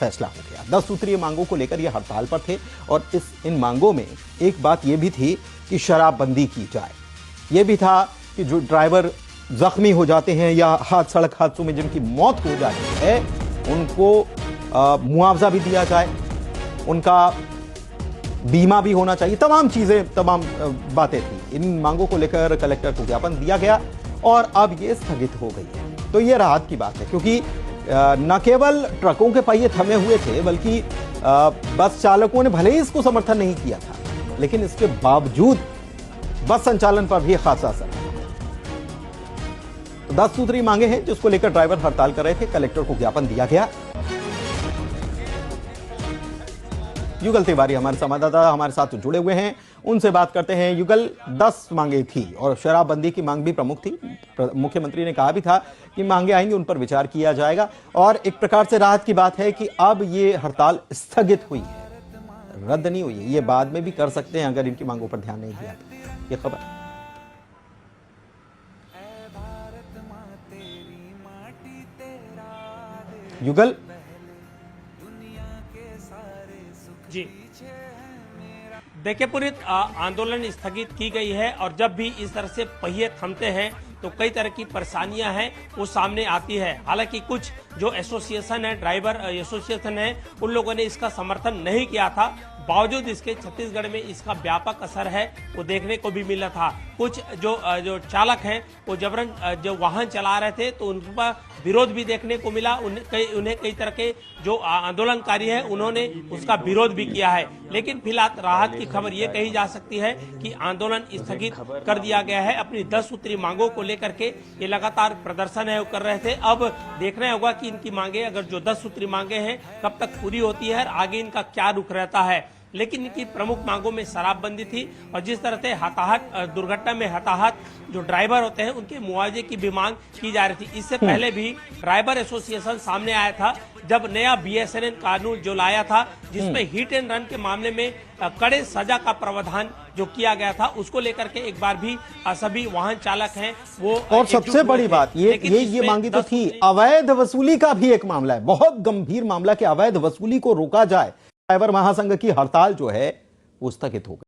फैसला हो गया। 10 सूत्रीय मांगों को लेकर ये हड़ताल पर थे और इन मांगों में एक बात यह भी थी कि शराबबंदी की जाए। यह भी था कि जो ड्राइवर जख्मी हो जाते हैं या सड़क हादसों में जिनकी मौत हो जाती है उनको मुआवजा भी दिया जाए, उनका बीमा भी होना चाहिए। तमाम चीजें, तमाम बातें थी। इन मांगों को लेकर कलेक्टर को ज्ञापन दिया गया और अब ये स्थगित हो गई है। तो ये राहत की बात है, क्योंकि न केवल ट्रकों के पहिए थमे हुए थे बल्कि बस चालकों ने भले ही इसको समर्थन नहीं किया था, लेकिन इसके बावजूद बस संचालन पर भी खासा असर था। तो 10 सूत्री मांगे हैं जिसको लेकर ड्राइवर हड़ताल कर रहे थे। कलेक्टर को ज्ञापन दिया गया। युगल तिवारी हमारे संवाददाता हमारे साथ जुड़े हुए हैं, उनसे बात करते हैं। युगल, 10 मांगे थी और शराबबंदी की मांग भी प्रमुख थी। मुख्यमंत्री ने कहा भी था कि मांगे आएंगी, उन पर विचार किया जाएगा और एक प्रकार से राहत की बात है कि अब ये हड़ताल स्थगित हुई है, रद्द नहीं हुई है। ये बाद में भी कर सकते हैं अगर इनकी मांगों पर ध्यान नहीं दिया। ये खबर युगल। जी देखिए, पूरी आंदोलन स्थगित की गई है और जब भी इस तरह से पहिए थमते हैं तो कई तरह की परेशानियां हैं वो सामने आती है। हालांकि कुछ जो एसोसिएशन है, ड्राइवर एसोसिएशन है, उन लोगों ने इसका समर्थन नहीं किया था। बावजूद इसके छत्तीसगढ़ में इसका व्यापक असर है वो देखने को भी मिला था। कुछ जो चालक हैं वो जबरन जो वाहन चला रहे थे तो उन पर विरोध भी देखने को मिला। उन्हें कई तरह के जो आंदोलनकारी हैं उन्होंने उसका विरोध भी किया है। लेकिन फिलहाल राहत की खबर ये कही जा सकती है कि आंदोलन स्थगित कर दिया गया है। अपनी 10 सूत्री मांगों को लेकर के ये लगातार प्रदर्शन है वो कर रहे थे। अब देखना होगा कि इनकी मांगे, अगर जो 10 सूत्री मांगे हैं, कब तक पूरी होती है और आगे इनका क्या रुख रहता है। लेकिन इनकी प्रमुख मांगों में शराबबंदी थी और जिस तरह से दुर्घटना में हताहत जो ड्राइवर होते हैं उनके मुआवजे की भी मांग की जा रही थी। इससे पहले भी ड्राइवर एसोसिएशन सामने आया था जब नया BSNN कानून जो लाया था, जिसमें हिट एंड रन के मामले में कड़े सजा का प्रावधान जो किया गया था, उसको लेकर के एक बार भी सभी वाहन चालक हैं वो। और सबसे बड़ी बात ये मांगी तो थी, अवैध वसूली का भी एक मामला है, बहुत गंभीर मामला कि अवैध वसूली को रोका जाए। ड्राइवर महासंघ की हड़ताल जो है वो स्थगित हो गई।